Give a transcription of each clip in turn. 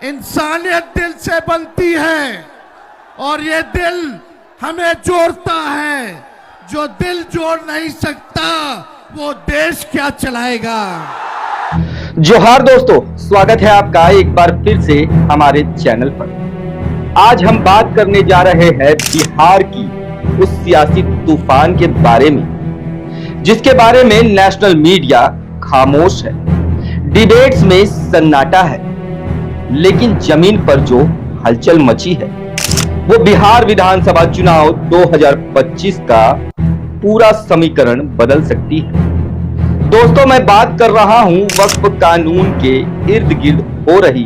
इंसानियत दिल से बनती है और ये दिल हमें जोड़ता है। जो दिल जोड़ नहीं सकता वो देश क्या चलाएगा। जोहार दोस्तों, स्वागत है आपका एक बार फिर से हमारे चैनल पर। आज हम बात करने जा रहे हैं बिहार की उस सियासी तूफान के बारे में जिसके बारे में नेशनल मीडिया खामोश है, डिबेट्स में सन्नाटा है, लेकिन जमीन पर जो हलचल मची है वो बिहार विधानसभा चुनाव 2025 का पूरा समीकरण बदल सकती है। दोस्तों, मैं बात कर रहा हूं वक्फ कानून के इर्द गिर्द हो रही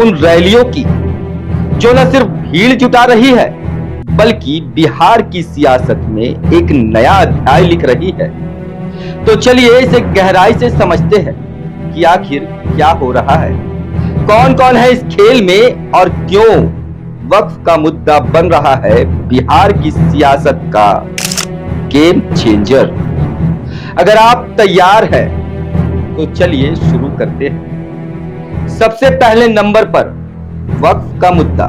उन रैलियों की जो न सिर्फ भीड़ जुटा रही है बल्कि बिहार की सियासत में एक नया अध्याय लिख रही है। तो चलिए इसे गहराई से समझते हैं कि आखिर क्या हो रहा है, कौन कौन है इस खेल में और क्यों वक्फ का मुद्दा बन रहा है बिहार की सियासत का गेम चेंजर। अगर आप तैयार हैं तो चलिए शुरू करते हैं। सबसे पहले नंबर पर वक्फ का मुद्दा,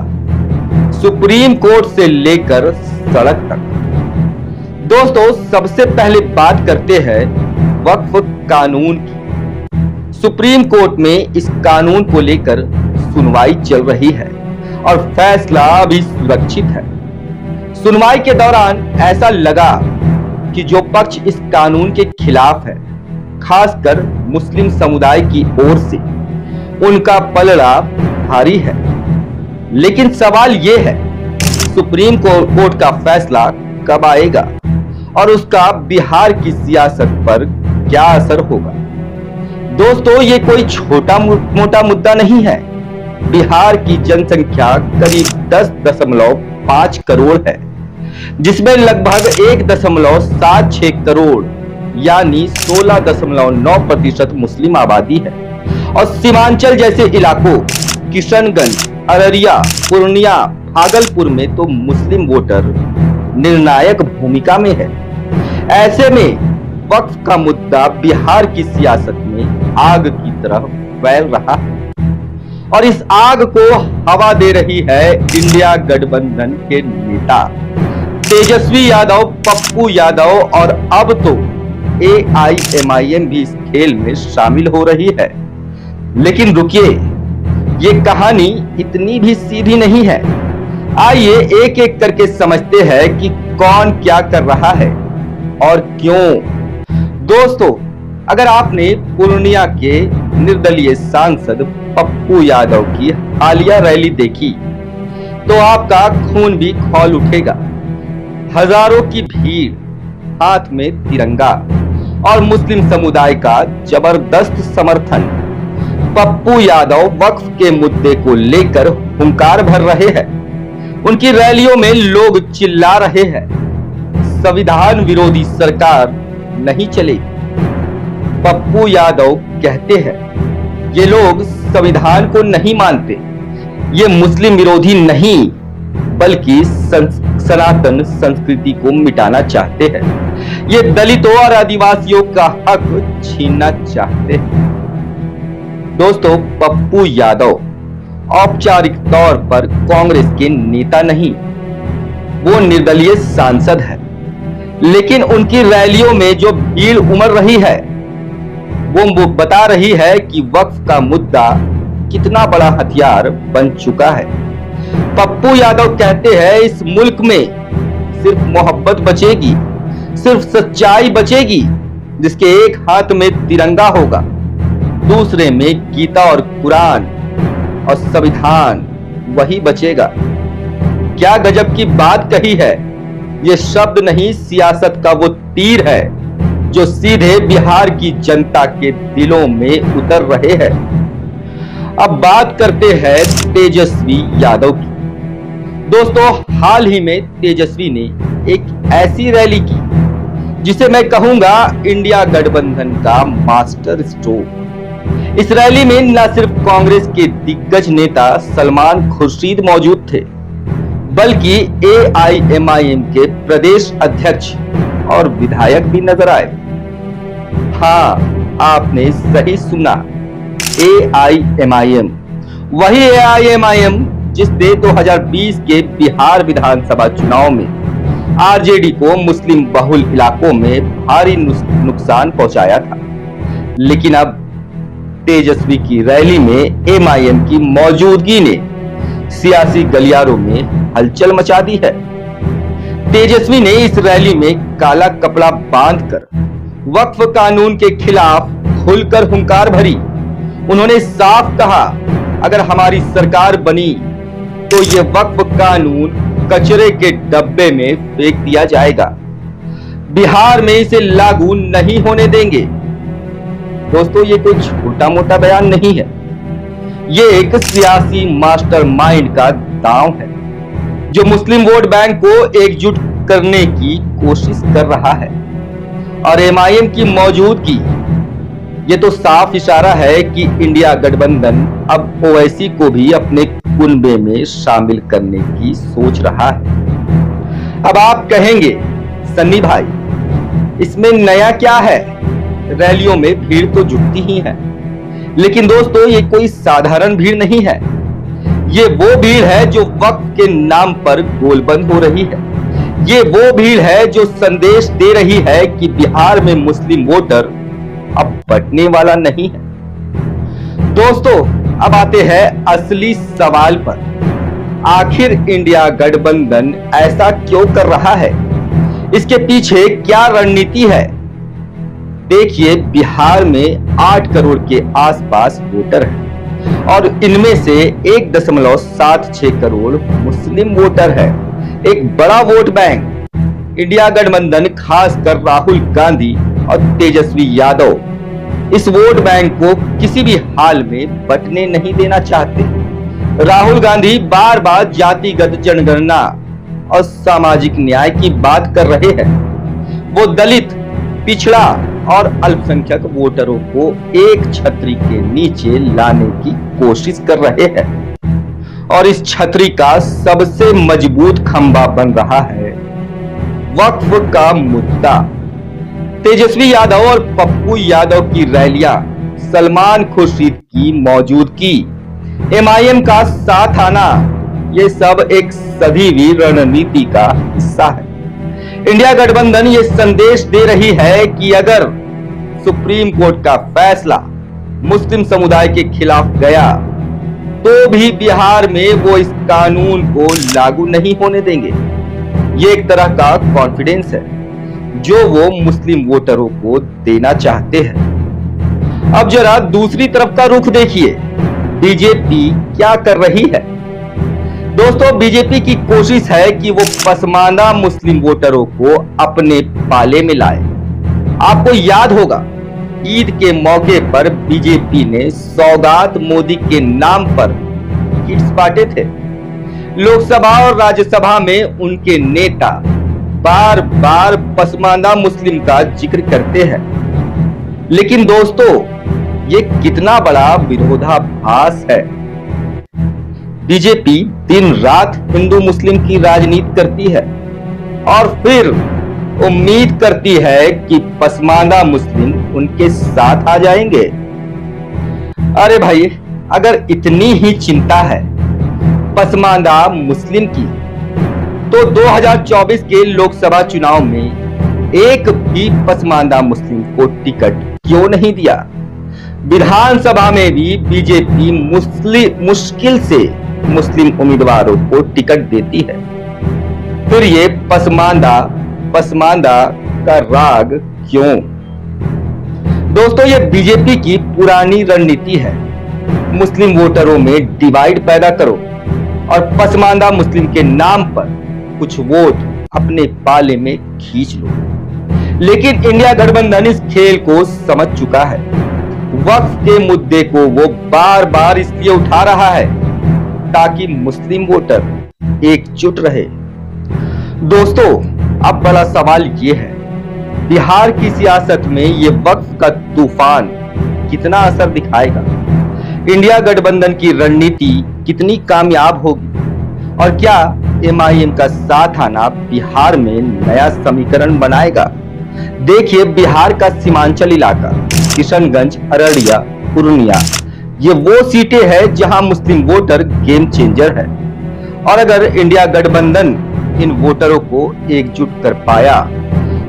सुप्रीम कोर्ट से लेकर सड़क तक। दोस्तों, सबसे पहले बात करते हैं वक्फ कानून की। सुप्रीम कोर्ट में इस कानून को लेकर सुनवाई चल रही है और फैसला अभी सुरक्षित है। सुनवाई के दौरान ऐसा लगा कि जो पक्ष इस कानून के खिलाफ है, खासकर मुस्लिम समुदाय की ओर से, उनका पलड़ा भारी है। लेकिन सवाल यह है, सुप्रीम कोर्ट का फैसला कब आएगा और उसका बिहार की सियासत पर क्या असर होगा। दोस्तों, ये कोई छोटा मोटा मुद्दा नहीं है। बिहार की जनसंख्या करीब 10.5 करोड़ है, जिसमें लगभग 1.76 करोड़ यानी 16.9% मुस्लिम आबादी है और सीमांचल जैसे इलाकों किशनगंज, अररिया, पूर्णिया, भागलपुर में तो मुस्लिम वोटर निर्णायक भूमिका में है। ऐसे में वक्फ का मुद्दा बिहार की सियासत में आग की तरह फैल रहा है और इस आग को हवा दे रही है इंडिया गठबंधन के नेता तेजस्वी यादव, पप्पू यादव और अब तो AIMIM भी इस खेल में शामिल हो रही है। लेकिन रुकिए, ये कहानी इतनी भी सीधी नहीं है। आइए एक एक करके समझते हैं कि कौन क्या कर रहा है और क्यों। दोस्तों, अगर आपने पूर्णिया के निर्दलीय सांसद पप्पू यादव की हालिया रैली देखी तो आपका खून भी खौल उठेगा। हजारों की भीड़, हाथ में तिरंगा और मुस्लिम समुदाय का जबरदस्त समर्थन। पप्पू यादव वक्फ के मुद्दे को लेकर हुंकार भर रहे हैं। उनकी रैलियों में लोग चिल्ला रहे हैं, संविधान विरोधी सरकार नहीं चलेगी। पप्पू यादव कहते हैं, ये लोग संविधान को नहीं मानते, ये मुस्लिम विरोधी नहीं बल्कि सनातन संस्कृति को मिटाना चाहते हैं, ये दलितों और आदिवासियों का हक छीनना चाहते हैं। दोस्तों, पप्पू यादव औपचारिक तौर पर कांग्रेस के नेता नहीं, वो निर्दलीय सांसद है, लेकिन उनकी रैलियों में जो भीड़ उमड़ रही है वो बता रही है कि वक्फ का मुद्दा कितना बड़ा हथियार बन चुका है। पप्पू यादव कहते हैं, इस मुल्क में सिर्फ मोहब्बत बचेगी, सिर्फ सच्चाई बचेगी, जिसके एक हाथ में तिरंगा होगा, दूसरे में गीता और कुरान और संविधान, वही बचेगा। क्या गजब की बात कही है। ये शब्द नहीं, सियासत का वो तीर है जो सीधे बिहार की जनता के दिलों में उतर रहे हैं। अब बात करते हैं तेजस्वी यादव की। दोस्तों, हाल ही में तेजस्वी ने एक ऐसी रैली की जिसे मैं कहूंगा इंडिया गठबंधन का मास्टर स्ट्रोक। इस रैली में न सिर्फ कांग्रेस के दिग्गज नेता सलमान खुर्शीद मौजूद थे बल्कि AIMIM के प्रदेश अध्यक्ष और विधायक भी नजर आए। हाँ, आपने सही सुना, AIMIM वही एआईएमआईएम जिसने 2020 के बिहार विधानसभा चुनाव में आरजेडी को मुस्लिम बहुल इलाकों में भारी नुकसान पहुंचाया था, लेकिन अब तेजस्वी की रैली में एमआईएम की मौजूदगी ने सियासी गलियारों में हलचल मचा दी है। तेजस्वी ने इस रैली में काला कपड़ा बांधकर वक्फ कानून के खिलाफ खुलकर हुंकार भरी। उन्होंने साफ कहा, अगर हमारी सरकार बनी तो ये वक्फ कानून कचरे के डब्बे में फेंक दिया जाएगा, बिहार में इसे लागू नहीं होने देंगे। दोस्तों, ये कोई छोटा मोटा बयान नहीं है, ये एक सियासी मास्टरमाइंड का दांव है जो मुस्लिम वोट बैंक को एकजुट करने की कोशिश कर रहा है। और एमआईएम की मौजूदगी ये तो साफ इशारा है कि इंडिया गठबंधन अब ओवैसी को भी अपने कुनबे में शामिल करने की सोच रहा है। अब आप कहेंगे, सन्नी भाई इसमें नया क्या है, रैलियों में भीड़ तो जुटती ही है। लेकिन दोस्तों, ये कोई साधारण भीड़ नहीं है, ये वो भीड़ है जो वक्फ के नाम पर गोलबंद हो रही है। ये वो भीड़ है जो संदेश दे रही है कि बिहार में मुस्लिम वोटर अब बटने वाला नहीं है। दोस्तों, अब आते हैं असली सवाल पर। आखिर इंडिया गठबंधन ऐसा क्यों कर रहा है, इसके पीछे क्या रणनीति है? देखिए, बिहार में 8 करोड़ के आसपास वोटर हैं और इनमें से 1.76 करोड़ मुस्लिम वोटर है। एक बड़ा वोट बैंक। इंडिया गठबंधन, खासकर राहुल गांधी और तेजस्वी यादव इस वोट बैंक को किसी भी हाल में बंटने नहीं देना चाहते। राहुल गांधी बार बार जातिगत जनगणना और सामाजिक न्याय की बात कर रहे हैं। वो दलित, पिछड़ा और अल्पसंख्यक वोटरों को एक छतरी के नीचे लाने की कोशिश कर रहे हैं और इस छतरी का सबसे मजबूत खंभा बन रहा है वक्फ का मुद्दा। तेजस्वी यादव और पप्पू यादव की रैलियां, सलमान खुर्शीद की मौजूदगी, एमआईएम का साथ आना, ये सब एक सधी हुई रणनीति का हिस्सा है। इंडिया गठबंधन ये संदेश दे रही है कि अगर सुप्रीम कोर्ट का फैसला मुस्लिम समुदाय के खिलाफ गया तो भी बिहार में वो इस कानून को लागू नहीं होने देंगे। ये एक तरह का कॉन्फिडेंस है जो वो मुस्लिम वोटरों को देना चाहते हैं। अब जरा दूसरी तरफ का रुख देखिए, बीजेपी क्या कर रही है। दोस्तों, बीजेपी की कोशिश है कि वो पसमानदा मुस्लिम वोटरों को अपने पाले में लाए। आपको याद होगा, ईद के मौके पर बीजेपी ने सौगात मोदी के नाम पर किट्स बांटे थे। लोकसभा और राज्यसभा में उनके नेता बार बार पसमानदा मुस्लिम का जिक्र करते हैं। लेकिन दोस्तों, ये कितना बड़ा विरोधाभास है। बीजेपी दिन रात हिंदू मुस्लिम की राजनीति करती है और फिर उम्मीद करती है कि पसमानदा मुस्लिम उनके साथ आ जाएंगे। अरे भाई, अगर इतनी ही चिंता है पसमानदा मुस्लिम की, तो 2024 के लोकसभा चुनाव में एक भी पसमानदा मुस्लिम को टिकट क्यों नहीं दिया? विधानसभा में भी बीजेपी मुश्किल से मुस्लिम उम्मीदवारों को टिकट देती है। फिर ये पसमानदा का राग क्यों? दोस्तों, ये बीजेपी की पुरानी रणनीति है। मुस्लिम वोटरों में डिवाइड पैदा करो और पसमानदा मुस्लिम के नाम पर कुछ वोट अपने पाले में खींच लो। लेकिन इंडिया गठबंधन इस खेल को समझ चुका है। वक्फ के मुद्दे को वो बार बार इसलिए उठा रहा है ताकि मुस्लिम वोटर एकजुट रहे। दोस्तों, अब बड़ा सवाल ये है, बिहार की सियासत में ये वक्फ का तूफान कितना असर दिखाएगा? इंडिया गठबंधन की रणनीति कितनी कामयाब होगी और क्या एमआईएम का साथ आना बिहार में नया समीकरण बनाएगा? देखिए, बिहार का सीमांचल इलाका किशनगंज, अररिया, पूर्णिया, ये वो सीटें हैं जहां मुस्लिम वोटर गेम चेंजर है, और अगर इंडिया गठबंधन इन वोटरों को एकजुट कर पाया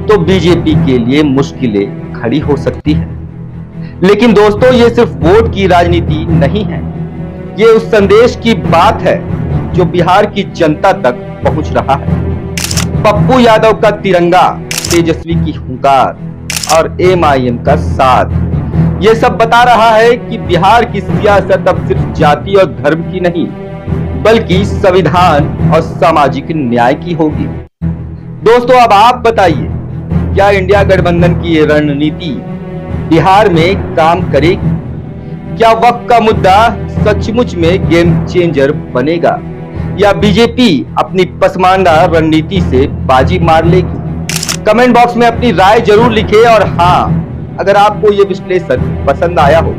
तो बीजेपी के लिए मुश्किलें खड़ी हो सकती है। लेकिन दोस्तों, ये सिर्फ वोट की राजनीति नहीं है, ये उस संदेश की बात है जो बिहार की जनता तक पहुंच रहा है। पप्पू यादव का तिरंगा, तेजस्वी की हुंकार और एमआईएम का साथ, ये सब बता रहा है कि बिहार की सियासत अब सिर्फ जाति और धर्म की नहीं, बल्कि संविधान और सामाजिक न्याय की होगी। दोस्तों, अब आप बताइए, क्या इंडिया गठबंधन की ये रणनीति बिहार में काम करेगी? क्या वक्त का मुद्दा सचमुच में गेम चेंजर बनेगा, या बीजेपी अपनी पसमानदा रणनीति से बाजी मार लेगी? कमेंट बॉक्स में अपनी राय जरूर लिखें, और हाँ, अगर आपको ये विश्लेषण पसंद आया हो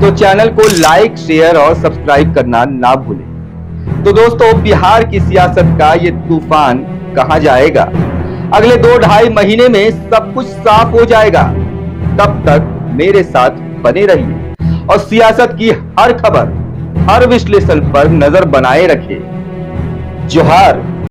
तो चैनल को लाइक, शेयर और सब्सक्राइब करना ना भूलें। तो दोस्तों, बिहार की सियासत का ये तूफान कहां जाएगा? अगले 2-2.5 महीने में सब कुछ साफ हो जाएगा। तब तक मेरे साथ बने रहिए और सियासत की हर खबर, हर विश्लेषण पर नजर बनाए रखिए। जोहार।